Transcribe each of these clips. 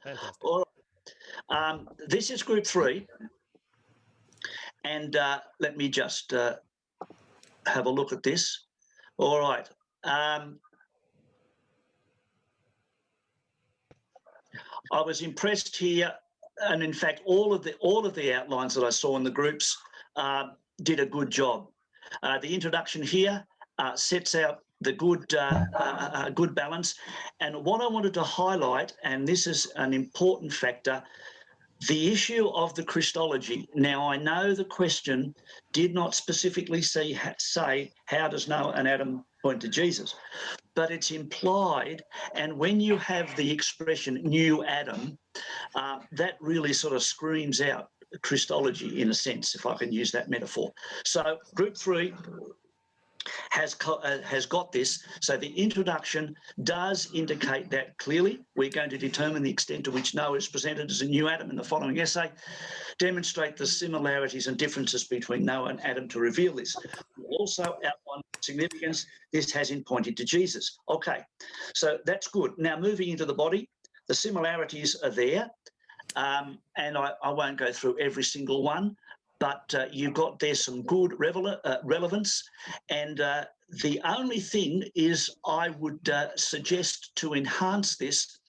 Fantastic. All right. This is group 3. And let me just have a look at this. All right. I was impressed here, and in fact, all of the outlines that I saw in the groups did a good job. The introduction here sets out the good balance, and what I wanted to highlight, and this is an important factor, the issue of the Christology. Now, I know the question did not specifically say how does Noah and Adam point to Jesus, but it's implied, and when you have the expression new Adam, that really sort of screams out Christology in a sense, if I can use that metaphor. So group 3 has got this. So the introduction does indicate that clearly. We're going to determine the extent to which Noah is presented as a new Adam in the following essay, demonstrate the similarities and differences between Noah and Adam to reveal this. We'll also outline the significance this has in pointing to Jesus. Okay, so that's good. Now moving into the body, the similarities are there, and I won't go through every single one, but you've got there some good relevance, and the only thing is I would suggest to enhance this,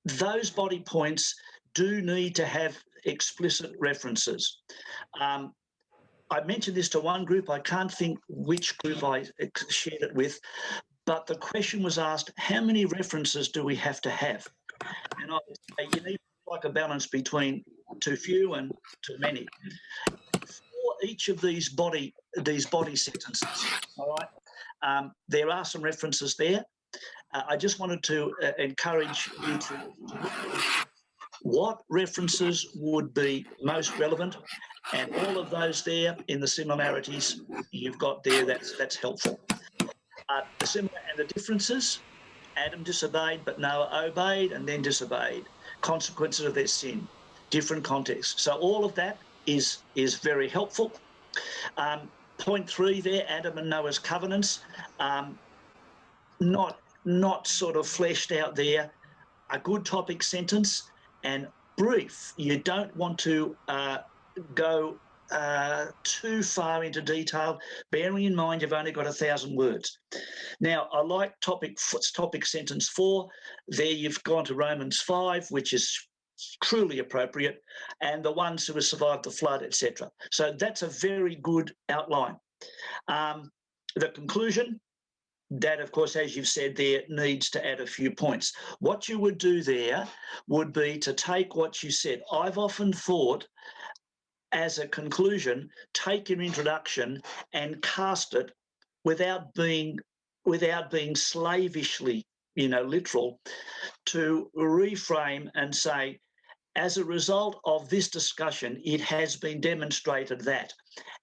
those body points do need to have explicit references. I mentioned this to one group. I can't think which group I shared it with, but the question was asked, how many references do we have to have? And I would say you need like a balance between too few and too many. For each of these body sentences, all right, there are some references there. I just wanted to encourage you to look at what references would be most relevant, and all of those there in the similarities you've got there, that's helpful. The similar and the differences, Adam disobeyed, but Noah obeyed and then disobeyed. Consequences of their sin, different contexts. So all of that is very helpful. Point 3 there, Adam and Noah's covenants, not sort of fleshed out there. A good topic sentence and brief. You don't want to go too far into detail, bearing in mind you've only got 1,000 words. Now, I like topic sentence 4. There you've gone to Romans 5, which is truly appropriate, and the ones who have survived the flood, etc. So that's a very good outline. The conclusion, that, of course, as you've said there, needs to add a few points. What you would do there would be to take what you said. I've often thought, as a conclusion, take your introduction and cast it without being slavishly, literal, to reframe and say, as a result of this discussion, it has been demonstrated that,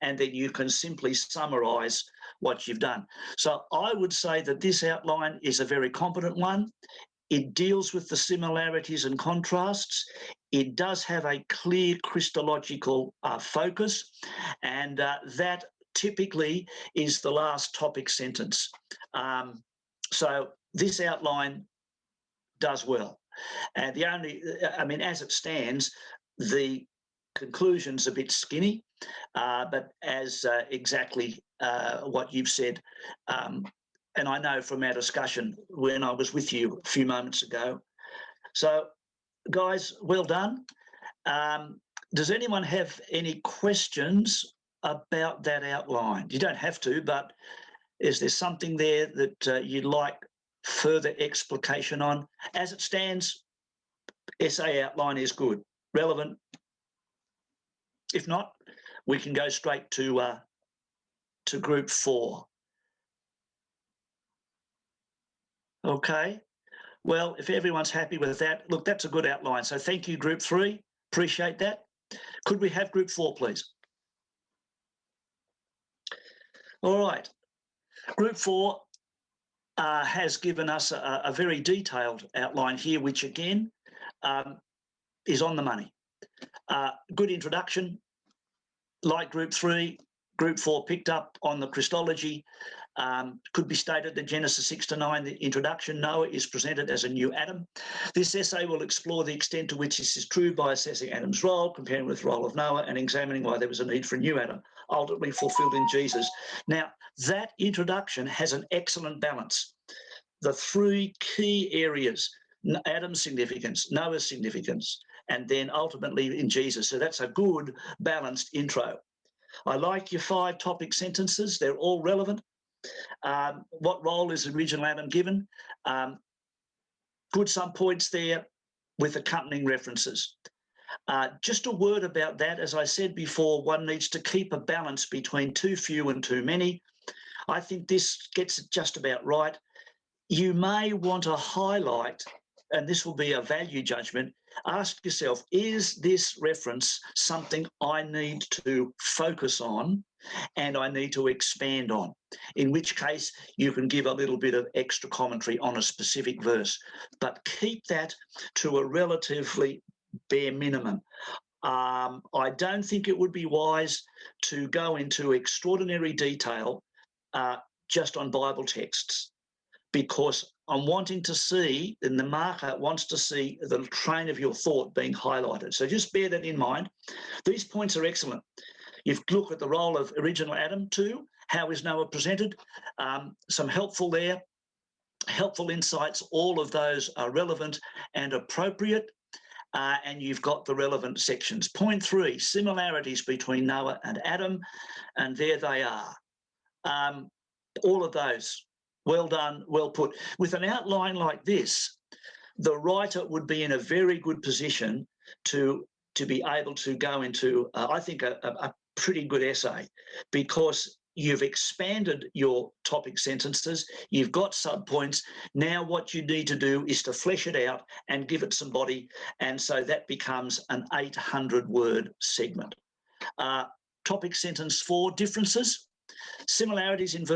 and that you can simply summarise what you've done. So I would say that this outline is a very competent one. It deals with the similarities and contrasts. It does have a clear Christological focus, and that typically is the last topic sentence. So this outline does well. And as it stands, the conclusion's a bit skinny, but as exactly what you've said, and I know from our discussion when I was with you a few moments ago. So, guys, well done. Does anyone have any questions about that outline? You don't have to, but is there something there that you'd like further explication on? As it stands, essay outline is good, relevant. If not, we can go straight to group 4. Okay. Well, if everyone's happy with that, look, that's a good outline. So thank you, group 3. Appreciate that. Could we have group 4, please? All right. Group 4 has given us a very detailed outline here, which again is on the money. Good introduction. Like group 3, group 4 picked up on the Christology, Could be stated that Genesis 6-9, the introduction, Noah is presented as a new Adam. This essay will explore the extent to which this is true by assessing Adam's role, comparing with the role of Noah, and examining why there was a need for a new Adam, ultimately fulfilled in Jesus. Now, that introduction has an excellent balance. The three key areas: Adam's significance, Noah's significance, and then ultimately in Jesus. So that's a good, balanced intro. I like your 5 topic sentences. They're all relevant. What role is the original Adam given? Good some points there with accompanying references. Just a word about that. As I said before, one needs to keep a balance between too few and too many. I think this gets it just about right. You may want to highlight, and this will be a value judgment, ask yourself, is this reference something I need to focus on and I need to expand on? In which case, you can give a little bit of extra commentary on a specific verse, but keep that to a relatively bare minimum. I don't think it would be wise to go into extraordinary detail just on Bible texts, because I'm wanting to see, and the marker wants to see the train of your thought being highlighted. So just bear that in mind. These points are excellent. You've looked at the role of original Adam too. How is Noah presented? Some helpful there, helpful insights. All of those are relevant and appropriate. And you've got the relevant sections. Point 3, similarities between Noah and Adam. And there they are. All of those. Well done, well put. With an outline like this, the writer would be in a very good position to be able to go into, I think, a pretty good essay, because you've expanded your topic sentences, you've got subpoints. Now what you need to do is to flesh it out and give it some body, and so that becomes an 800-word segment. Topic sentence 4, differences. Similarities in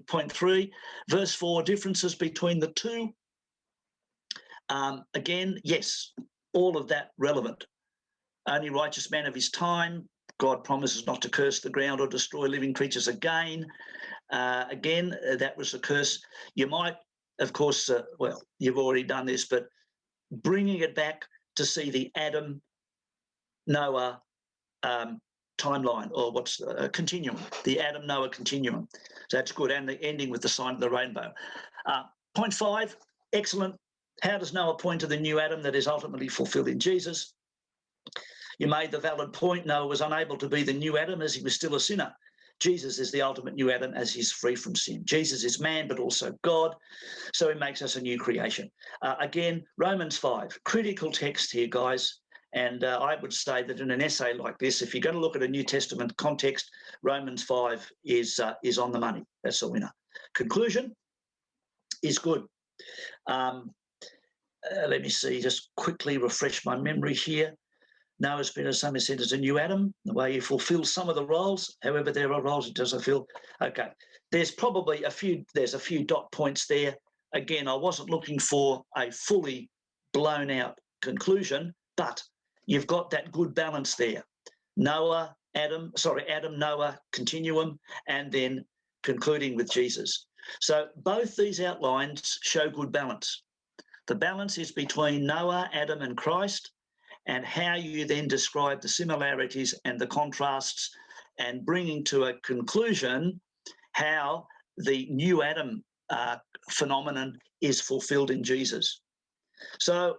point 3, verse 4, differences between the two. Again, yes, all of that relevant. Only righteous man of his time. God promises not to curse the ground or destroy living creatures again. Again, that was a curse. You might, of course, well, you've already done this, but bringing it back to see the Adam, Noah, timeline, or what's a continuum, the Adam Noah continuum. So that's good. And the ending with the sign of the rainbow. Point 5, excellent. How does Noah point to the new Adam that is ultimately fulfilled in Jesus? You made the valid point. Noah was unable to be the new Adam as he was still a sinner. Jesus is the ultimate new Adam as he's free from sin. Jesus is man, but also God. So he makes us a new creation. Again, Romans 5, critical text here, guys. And I would say that in an essay like this, if you're going to look at a New Testament context, Romans 5 is on the money. That's the winner. Conclusion is good. Let me see, just quickly refresh my memory here. Noah's been, as some said, as a new Adam, the way he fulfills some of the roles. However, there are roles he doesn't fill. Okay, there's probably a few dot points there. Again, I wasn't looking for a fully blown out conclusion, but you've got that good balance there. Adam, Noah, continuum, and then concluding with Jesus. So both these outlines show good balance. The balance is between Noah, Adam, and Christ, and how you then describe the similarities and the contrasts, and bringing to a conclusion how the new Adam phenomenon is fulfilled in Jesus. So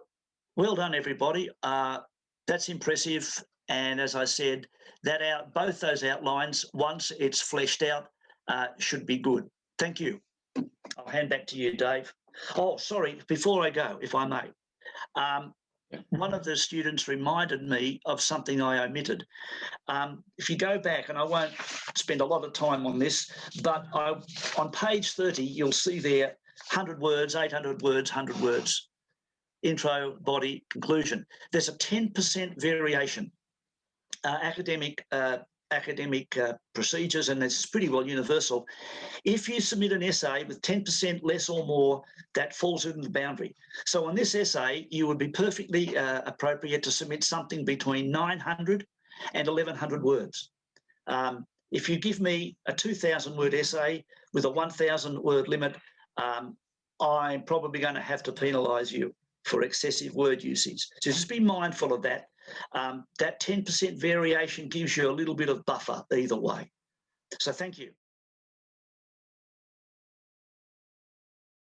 well done, everybody. That's impressive. And as I said, both those outlines, once it's fleshed out, should be good. Thank you. I'll hand back to you, Dave. Oh, sorry, before I go, if I may. One of the students reminded me of something I omitted. If you go back, and I won't spend a lot of time on this, but on page 30, you'll see there 100 words, 800 words, 100 words. Intro, body, conclusion. There's a 10% variation. Academic procedures, and it's pretty well universal. If you submit an essay with 10% less or more, that falls within the boundary. So on this essay, you would be perfectly appropriate to submit something between 900 and 1,100 words. If you give me a 2,000-word essay with a 1,000-word limit, I'm probably going to have to penalise you for excessive word usage. So just be mindful of that. That 10% variation gives you a little bit of buffer either way. So thank you.